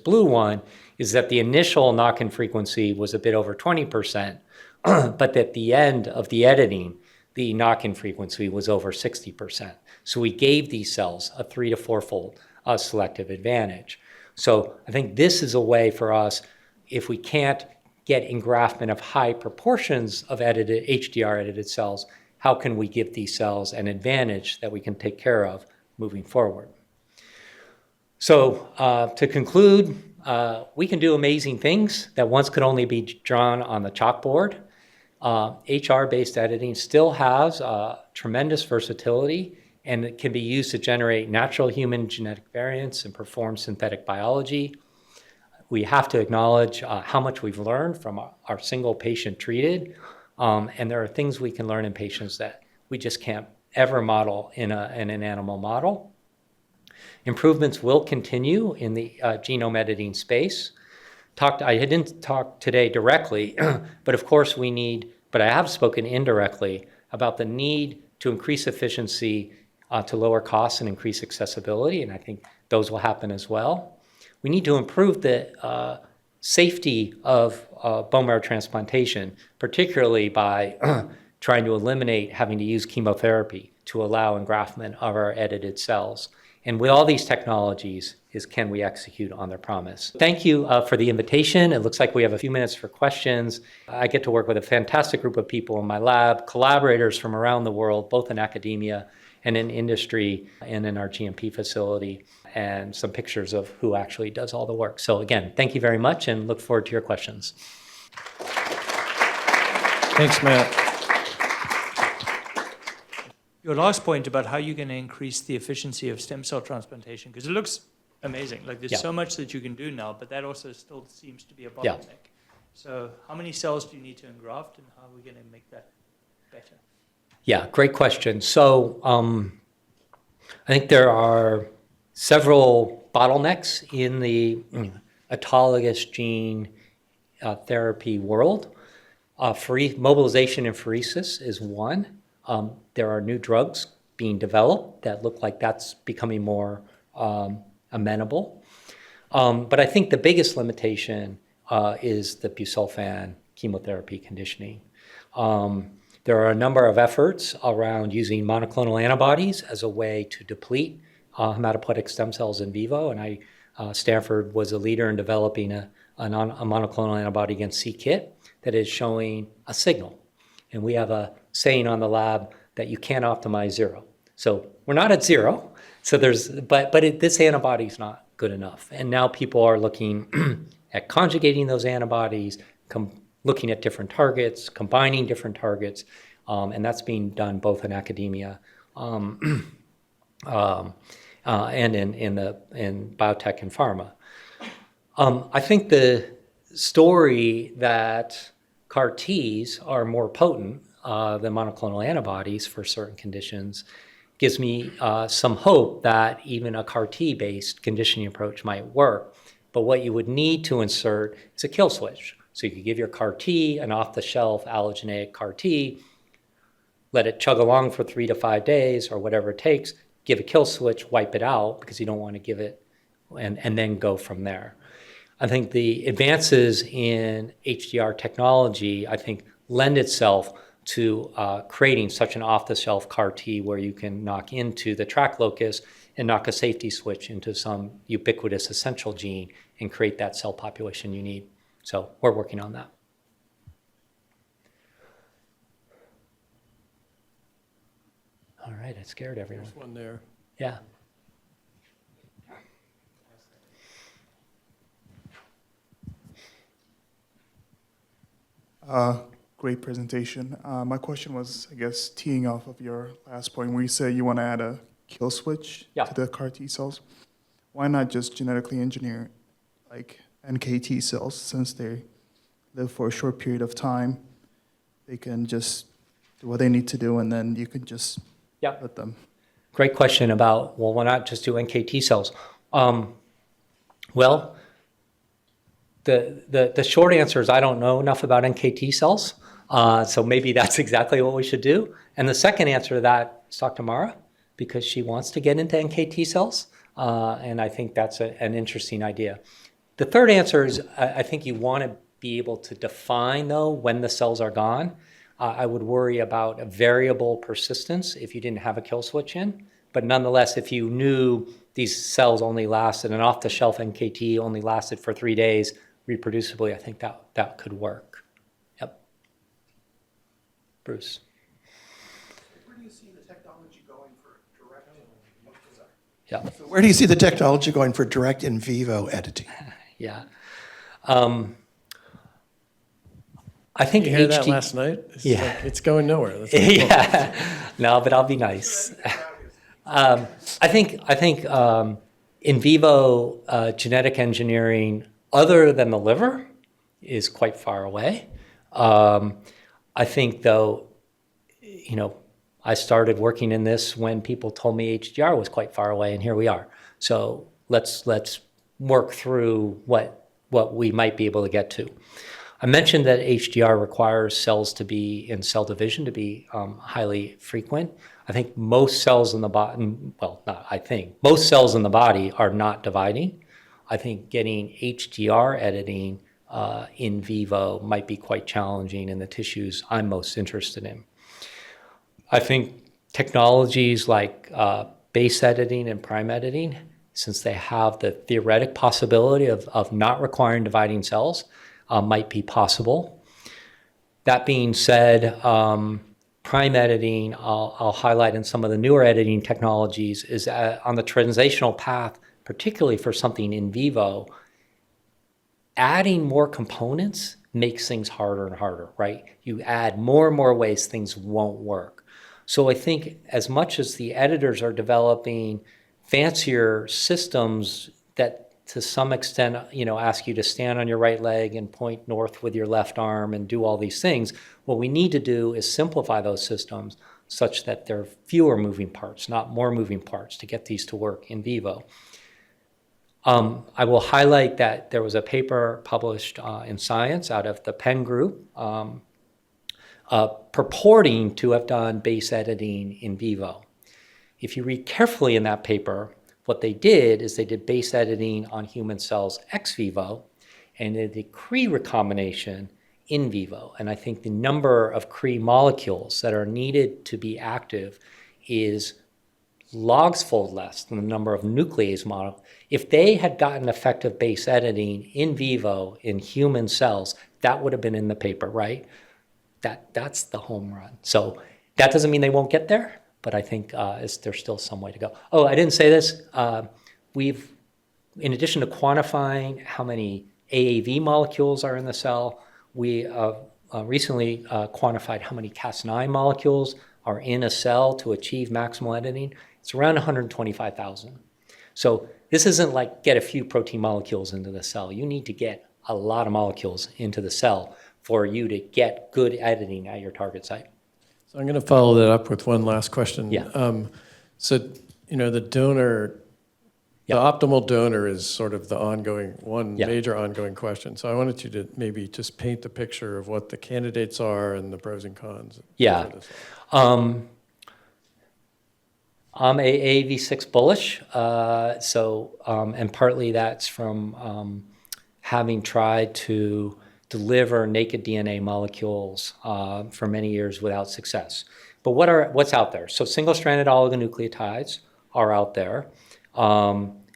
blue one, is that the initial knock-in frequency was a bit over 20%, but at the end of the editing, the knock-in frequency was over 60%. So we gave these cells a 3 to 4-fold selective advantage. So I think this is a way for us, if we can't get engraftment of high proportions of edited HDR edited cells, how can we give these cells an advantage that we can take care of moving forward? So to conclude, we can do amazing things that once could only be drawn on the chalkboard. HR-based editing still has tremendous versatility, and it can be used to generate natural human genetic variants and perform synthetic biology. We have to acknowledge how much we've learned from our single patient treated, and there are things we can learn in patients that we just can't ever model in an animal model. Improvements will continue in the genome editing space. I didn't talk today directly, but of course but I have spoken indirectly about the need to increase efficiency to lower costs and increase accessibility, and I think those will happen as well. We need to improve the safety of bone marrow transplantation, particularly by trying to eliminate having to use chemotherapy to allow engraftment of our edited cells. And with all these technologies can we execute on their promise? Thank you for the invitation. It looks like we have a few minutes for questions. I get to work with a fantastic group of people in my lab, collaborators from around the world, both in academia and in industry and in our GMP facility, and some pictures of who actually does all the work. So again, thank you very much and look forward to your questions. Thanks, Matt. Your last point about how you're going to increase the efficiency of stem cell transplantation, because it looks amazing. Like there's so much that you can do now, but that also still seems to be a bottleneck. So how many cells do you need to engraft, and how are we going to make that better? Yeah, great question. So I think there are several bottlenecks in the autologous gene therapy world. Mobilization and pheresis is one. There are new drugs being developed that look like that's becoming more amenable. But I think the biggest limitation is the busulfan chemotherapy conditioning. There are a number of efforts around using monoclonal antibodies as a way to deplete hematopoietic stem cells in vivo, and Stanford was a leader in developing a monoclonal antibody against CIIT that is showing a signal. And we have a saying on the lab that you can't optimize zero. So we're not at zero. So this antibody is not good enough. And now people are looking at conjugating those antibodies, looking at different targets, combining different targets, and that's being done both in academia and in biotech and pharma. I think the story that CAR Ts are more potent than monoclonal antibodies for certain conditions gives me some hope that even a CAR T-based conditioning approach might work. But what you would need to insert is a kill switch. So you could give your CAR T an off-the-shelf allogeneic CAR T, let it chug along for 3 to 5 days or whatever it takes, give a kill switch, wipe it out because you don't want to give it, and then go from there. I think the advances in HDR technology, I think, lend itself to creating such an off-the-shelf CAR T where you can knock into the track locus and knock a safety switch into some ubiquitous essential gene and create that cell population you need. So we're working on that. All right, I scared everyone. There's one there. Yeah. Great presentation. My question was, I guess, teeing off of your last point where you said you want to add a kill switch to the CAR T cells. Why not just genetically engineer like NKT cells, since they live for a short period of time? They can just do what they need to do, and then you can just let them. Great question about, well, why not just do NKT cells? Well, the short answer is I don't know enough about NKT cells, so maybe that's exactly what we should do. And the second answer to that is talk to Mara, because she wants to get into NKT cells, and I think that's an interesting idea. The third answer is I think you want to be able to define, though, when the cells are gone. I would worry about a variable persistence if you didn't have a kill switch in, but nonetheless, if you knew these cells only lasted, an off-the-shelf NKT only lasted for 3 days reproducibly, I think that could work. Yep. Bruce. Where do you see the technology going for direct? Yeah. So where do you see the technology going for direct in vivo editing? Yeah. I think You hear that HD last night? It's Yeah. like, it's going nowhere. That's what it's called. Yeah. No, but I'll be nice. I think in vivo genetic engineering, other than the liver, is quite far away. I think, though, I started working in this when people told me HDR was quite far away, and here we are. So let's work through what we might be able to get to. I mentioned that HDR requires cells to be in cell division to be highly frequent. I think most cells in the body, well, not I think, most cells in the body are not dividing. I think getting HDR editing in vivo might be quite challenging in the tissues I'm most interested in. I think technologies like base editing and prime editing, since they have the theoretic possibility of not requiring dividing cells, might be possible. That being said, prime editing, I'll highlight in some of the newer editing technologies, is on the translational path, particularly for something in vivo, adding more components makes things harder and harder, right? You add more and more ways things won't work. So I think as much as the editors are developing fancier systems that to some extent, ask you to stand on your right leg and point north with your left arm and do all these things, what we need to do is simplify those systems such that there are fewer moving parts, not more moving parts, to get these to work in vivo. I will highlight that there was a paper published in Science out of the Penn group purporting to have done base editing in vivo. If you read carefully in that paper, what they did is they did base editing on human cells ex vivo and they did Cre recombination in vivo. And I think the number of Cre molecules that are needed to be active is logs-fold less than the number of nuclease molecules. If they had gotten effective base editing in vivo in human cells, that would have been in the paper, right? That's the home run. So that doesn't mean they won't get there, but I think there's still some way to go. Oh, I didn't say this. We've, in addition to quantifying how many AAV molecules are in the cell, we recently quantified how many Cas9 molecules are in a cell to achieve maximal editing. It's around 125,000. So this isn't like get a few protein molecules into the cell. You need to get a lot of molecules into the cell for you to get good editing at your target site. So I'm going to follow that up with one last question. Yeah. So, the donor, the optimal donor is sort of the major ongoing question. So I wanted you to maybe just paint the picture of what the candidates are and the pros and cons. Yeah. I'm AAV6 bullish. And partly that's from having tried to deliver naked DNA molecules for many years without success. But what's out there? So single-stranded oligonucleotides are out there.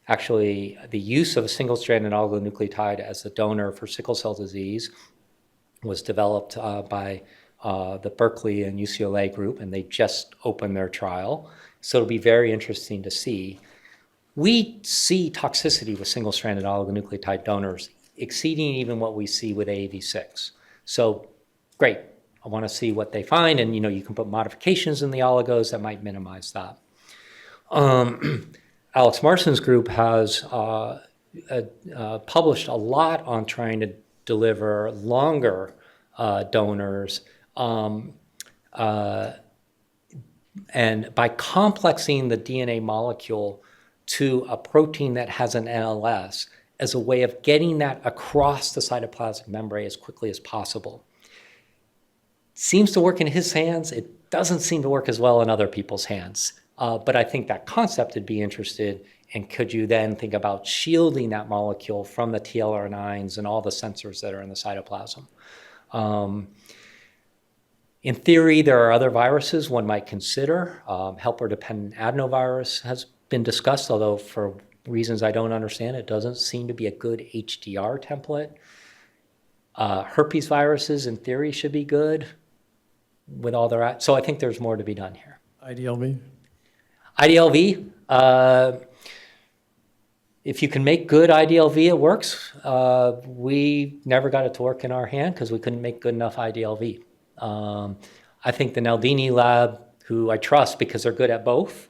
Actually, the use of a single-stranded oligonucleotide as the donor for sickle cell disease was developed by the Berkeley and UCLA group, and they just opened their trial. So it'll be very interesting to see. We see toxicity with single-stranded oligonucleotide donors exceeding even what we see with AAV6. So great, I want to see what they find, and you can put modifications in the oligos that might minimize that. Alex Marson's group has published a lot on trying to deliver longer donors, and by complexing the DNA molecule to a protein that has an NLS as a way of getting that across the cytoplasmic membrane as quickly as possible. Seems to work in his hands. It doesn't seem to work as well in other people's hands. But I think that concept would be interested, and could you then think about shielding that molecule from the TLR9s and all the sensors that are in the cytoplasm? In theory, there are other viruses one might consider. Helper-dependent adenovirus has been discussed, although for reasons I don't understand, it doesn't seem to be a good HDR template. Herpes viruses, in theory, should be good with all their... So I think there's more to be done here. IDLV? IDLV, if you can make good IDLV, it works. We never got it to work in our hand because we couldn't make good enough IDLV. I think the Naldini lab, who I trust because they're good at both,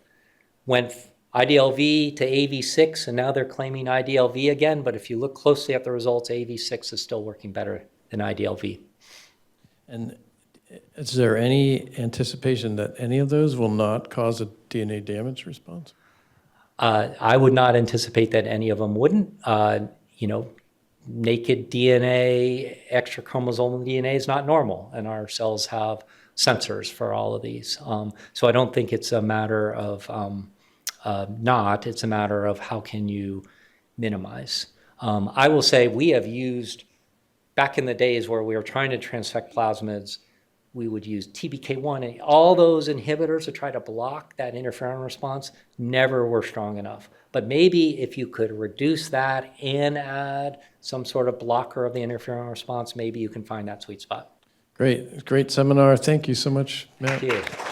went IDLV to AV6, and now they're claiming IDLV again. But if you look closely at the results, AV6 is still working better than IDLV. And is there any anticipation that any of those will not cause a DNA damage response? I would not anticipate that any of them wouldn't. Naked DNA, extra chromosomal DNA is not normal, and our cells have sensors for all of these. So I don't think it's a matter of it's a matter of how can you minimize. I will say we have used, back in the days where we were trying to transfect plasmids, we would use TBK1 and all those inhibitors to try to block that interferon response, never were strong enough. But maybe if you could reduce that and add some sort of blocker of the interferon response, maybe you can find that sweet spot. Great seminar. Thank you so much, Matt. Thank you.